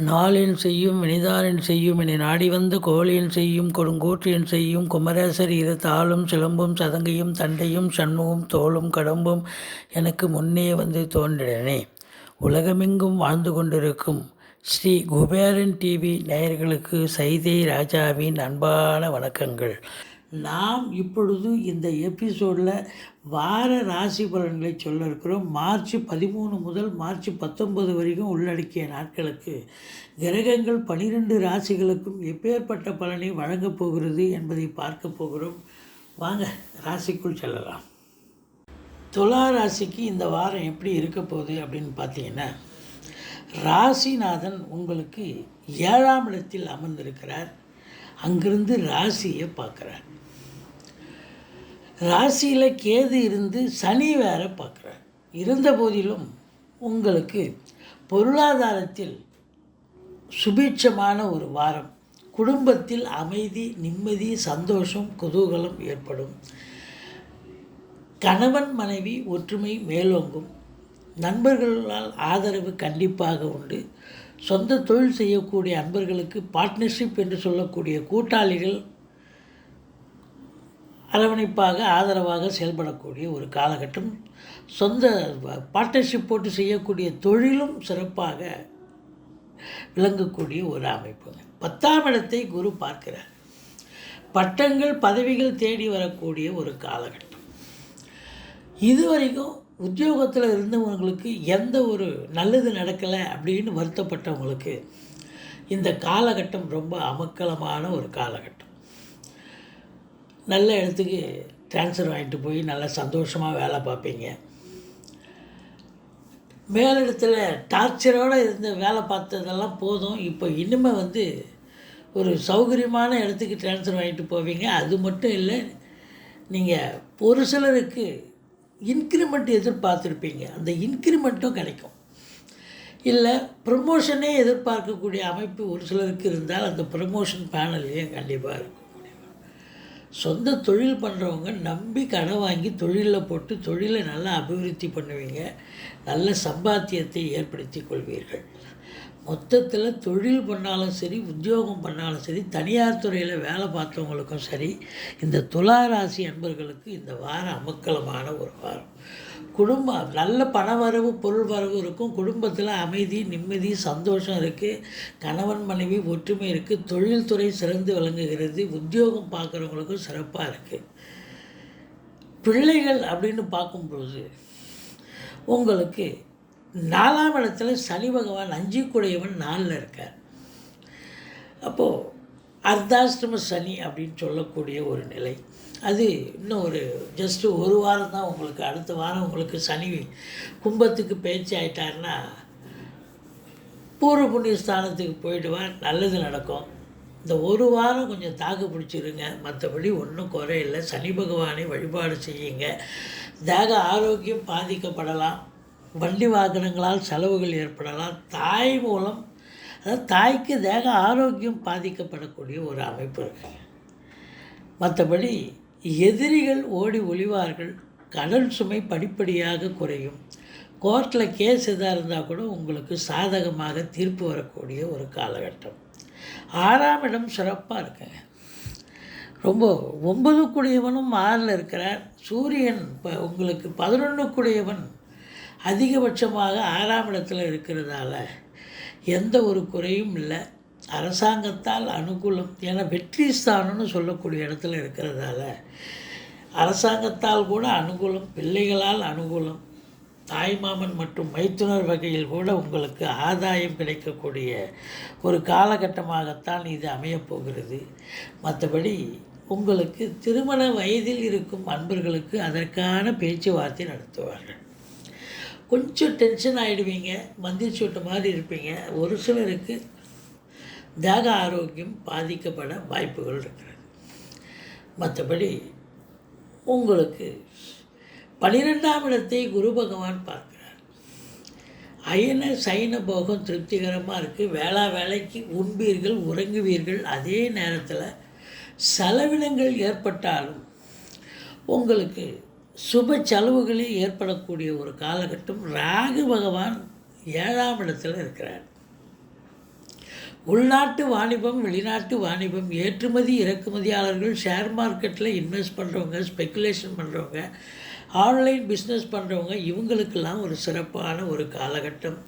நாளின் செய்யும் வினிதானின் செய்யும் என நாடி வந்த கோளின் செய்யும் கொடுங்கூற்றின் செய்யும் குமரேசர் இரு தாளும் சிலம்பும் சதங்கையும் தண்டையும் சண்முகம் தோளும் கடம்பும் எனக்கு முன்னே வந்து தோன்றினே. உலகமெங்கும் வாழ்ந்து கொண்டிருக்கும் ஸ்ரீ குபேரன் டிவி நேயர்களுக்கு சைதை ராஜாவின் அன்பான வணக்கங்கள். நாம் இப்பொழுது இந்த எபிசோடில் வார ராசி பலன்களை சொல்ல இருக்கிறோம். மார்ச் 13 முதல் மார்ச் 19 வரைக்கும் உள்ளடக்கிய நாட்களுக்கு கிரகங்கள் 12 ராசிகளுக்கும் எப்பேற்பட்ட பலனை வழங்கப் போகிறது என்பதை பார்க்க போகிறோம். வாங்க ராசிக்குள் செல்லலாம். துலா ராசிக்கு இந்த வாரம் எப்படி இருக்க போகுது அப்படின்னு பார்த்தீங்கன்னா, ராசிநாதன் உங்களுக்கு 7ஆம் இடத்தில் அமர்ந்திருக்கிறார். அங்கிருந்து ராசியை பார்க்குறார். ராசியில் கேது இருந்து சனி வேற பார்க்குறார். இருந்த போதிலும் உங்களுக்கு பொருளாதாரத்தில் சுபீட்சமான ஒரு வாரம். குடும்பத்தில் அமைதி, நிம்மதி, சந்தோஷம், குதூகலம் ஏற்படும். கணவன் மனைவி ஒற்றுமை மேலோங்கும். நண்பர்களால் ஆதரவு கண்டிப்பாக உண்டு. சொந்த தொழில் செய்யக்கூடிய அன்பர்களுக்கு பார்ட்னர்ஷிப் என்று சொல்லக்கூடிய கூட்டாளிகள் அரவணைப்பாக ஆதரவாக செயல்படக்கூடிய ஒரு காலகட்டம். சொந்த பார்ட்னர்ஷிப் போட்டு செய்யக்கூடிய தொழிலும் சிறப்பாக விளங்கக்கூடிய ஒரு அமைப்பு. 10ஆம் இடத்தை குரு பார்க்கிறார். பட்டங்கள் பதவிகள் தேடி வரக்கூடிய ஒரு காலகட்டம். இதுவரைக்கும் உத்தியோகத்தில் இருந்தவங்களுக்கு எந்த ஒரு நல்லது நடக்கலை அப்படின்னு வருத்தப்பட்டவங்களுக்கு இந்த காலகட்டம் ரொம்ப அமக்கலமான ஒரு காலகட்டம். நல்ல இடத்துக்கு ட்ரான்ஸ்ஃபர் வாங்கிட்டு போய் நல்லா சந்தோஷமாக வேலை பார்ப்பீங்க. மேலிடத்தில் டார்ச்சரோடு இருந்த வேலை பார்த்ததெல்லாம் போதும், இப்போ இனிமேல் ஒரு சௌகரியமான இடத்துக்கு ட்ரான்ஸ்ஃபர் வாங்கிட்டு போவீங்க. அது மட்டும் இல்லை, நீங்கள் ஒரு சிலருக்கு இன்க்ரிமெண்ட் எதிர்பார்த்துருப்பீங்க, அந்த இன்க்ரிமெண்ட்டும் கிடைக்கும். இல்லை ப்ரமோஷனே எதிர்பார்க்கக்கூடிய அமைப்பு ஒரு சிலருக்கு இருந்தால் அந்த ப்ரமோஷன் பேனல்லையும் கண்டிப்பாக இருக்கும். சொந்த தொழில் பண்ணுறவங்க நம்பி கடன் வாங்கி தொழிலில் போட்டு தொழிலை நல்லா அபிவிருத்தி பண்ணுவீங்க. நல்ல சம்பாத்தியத்தை ஏற்படுத்தி கொள்வீர்கள். மொத்தத்தில் தொழில் பண்ணாலும் சரி, உத்தியோகம் பண்ணாலும் சரி, தனியார் துறையில் வேலை பார்த்தவங்களுக்கும் சரி, இந்த துலா ராசி அன்பர்களுக்கு இந்த வாரம் அமக்கலமான ஒரு வாரம். குடும்பம் நல்ல பண வரவு பொருள் வரவு இருக்கும். குடும்பத்தில் அமைதி, நிம்மதி, சந்தோஷம் இருக்குது. கணவன் மனைவி ஒற்றுமை இருக்குது. தொழில்துறை சிறந்து விளங்குகிறது. உத்தியோகம் பார்க்குறவங்களுக்கும் சிறப்பாக இருக்குது. பிள்ளைகள் அப்படின்னு பார்க்கும்பொழுது உங்களுக்கு 4ஆம் இடத்துல சனி பகவான் 5 4 இருக்கார். அப்போது அர்த்தாஷ்டம சனி அப்படின்னு சொல்லக்கூடிய ஒரு நிலை. அது இன்னும் ஜஸ்ட்டு ஒரு வாரம் தான் உங்களுக்கு. அடுத்த வாரம் உங்களுக்கு சனி கும்பத்துக்கு பேச்சு ஆகிட்டாருன்னா பூர்வ புண்ணிய ஸ்தானத்துக்கு போயிடுவார். நல்லது நடக்கும். இந்த ஒரு வாரம் கொஞ்சம் தாக்கு பிடிச்சிருங்க. மற்றபடி ஒன்றும் குறையில்லை. சனி பகவானை வழிபாடு செய்யுங்க. தேக ஆரோக்கியம் பாதிக்கப்படலாம். வண்டி வாகனங்களால் செலவுகள் ஏற்படலாம். தாய் மூலம், அதாவது தாய்க்கு தேக ஆரோக்கியம் பாதிக்கப்படக்கூடிய ஒரு அமைப்பு இருக்குது. மற்றபடி எதிரிகள் ஓடி ஒளிவார்கள். கடன் சுமை படிப்படியாக குறையும். கோர்ட்டில் கேஸ் எதாக இருந்தால் கூட உங்களுக்கு சாதகமாக தீர்ப்பு வரக்கூடிய ஒரு காலகட்டம். 6ஆம் இடம் சிறப்பாக இருக்குங்க. ரொம்ப 9 6ல் இருக்கிறார். சூரியன் இப்போ உங்களுக்கு 11 அதிகபட்சமாக 6ஆம் இடத்துல இருக்கிறதால எந்த ஒரு குறையும் இல்லை. அரசாங்கத்தால் அனுகூலம். ஏன்னா வெற்றி ஸ்தானம்னு சொல்லக்கூடிய இடத்துல இருக்கிறதால அரசாங்கத்தால் கூட அனுகூலம், பிள்ளைகளால் அனுகூலம், தாய்மாமன் மற்றும் மைத்துனர் வகையில் கூட உங்களுக்கு ஆதாயம் கிடைக்கக்கூடிய ஒரு காலகட்டமாகத்தான் இது அமையப்போகிறது. மற்றபடி உங்களுக்கு திருமண வயதில் இருக்கும் அன்பர்களுக்கு அதற்கான பேச்சுவார்த்தை நடத்துவார்கள். கொஞ்சம் டென்ஷன் ஆகிடுவீங்க, மந்திரிச்சோட்டு மாதிரி இருப்பீங்க. ஒரு சிலருக்கு தேக ஆரோக்கியம் பாதிக்கப்பட வாய்ப்புகள் இருக்கிறது. மற்றபடி உங்களுக்கு 12ஆம் இடத்தை குரு பகவான் பார்க்கிறார். அயன சைன போகம் திருப்திகரமாக இருக்குது. வேலைக்கு உண்பீர்கள், உறங்குவீர்கள். அதே நேரத்தில் செலவினங்கள் ஏற்பட்டாலும் உங்களுக்கு சுப செலவுகளில் ஏற்படக்கூடிய ஒரு காலகட்டம். ராகு பகவான் 7ஆம் இடத்துல இருக்கிறார். உள்நாட்டு வாணிபம், வெளிநாட்டு வாணிபம், ஏற்றுமதி இறக்குமதியாளர்கள், ஷேர் மார்க்கெட்டில் இன்வெஸ்ட் பண்ணுறவங்க, ஸ்பெக்குலேஷன் பண்ணுறவங்க, ஆன்லைன் பிஸ்னஸ் பண்ணுறவங்க, இவங்களுக்கெல்லாம் ஒரு சிறப்பான ஒரு காலகட்டம்.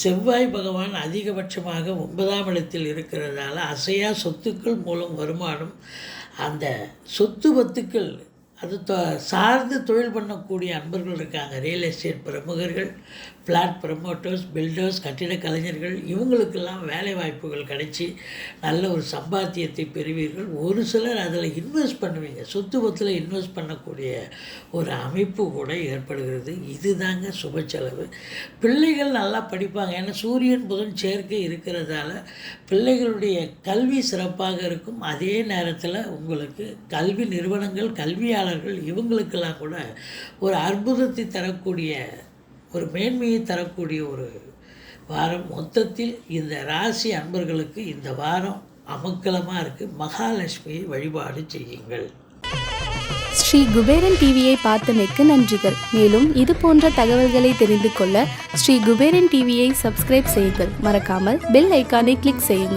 செவ்வாய் பகவான் அதிகபட்சமாக 9ஆம் இடத்தில் இருக்கிறதால அசையா சொத்துக்கள் மூலம் வருமானம். அந்த சொத்து பத்துக்கள் அது சார்ந்து தொழில் பண்ணக்கூடிய அன்பர்கள் இருக்காங்க. ரியல் எஸ்டேட் பிரமுகர்கள், ஃப்ளாட் ப்ரமோட்டர்ஸ், பில்டர்ஸ், கட்டிட கலைஞர்கள், இவங்களுக்கெல்லாம் வேலை வாய்ப்புகள் கிடைச்சி நல்ல ஒரு சம்பாத்தியத்தை பெறுவீர்கள். ஒரு சிலர் அதில் இன்வெஸ்ட் பண்ணுவீங்க. சொத்து பத்தில் இன்வெஸ்ட் பண்ணக்கூடிய ஒரு அமைப்பு கூட ஏற்படுகிறது. இதுதாங்க சுப செலவு. பிள்ளைகள் நல்லா படிப்பாங்க. ஏன்னா சூரியன் புதன் சேர்க்கை இருக்கிறதால பிள்ளைகளுடைய கல்வி சிறப்பாக இருக்கும். அதே நேரத்தில் உங்களுக்கு கல்வி நிறுவனங்கள், கல்வியாளர்கள், இவங்களுக்கெல்லாம் கூட ஒரு அற்புதத்தை தரக்கூடிய, ஒரு மேன்மையை தரக்கூடிய ஒரு வாரம். மொத்தத்தில் இந்த ராசி அன்பர்களுக்கு இந்த வாரம் அமங்கலமாக இருக்குது. மகாலட்சுமியை வழிபாடு செய்யுங்கள். ஸ்ரீ குபேரன் டிவியை பார்த்தமைக்கு நன்றிகள். மேலும் இது போன்ற தகவல்களை தெரிந்து கொள்ள ஸ்ரீ குபேரன் டிவியை சப்ஸ்கிரைப் செய்யுங்கள். மறக்காமல் பெல் ஐக்கானை கிளிக் செய்யுங்கள்.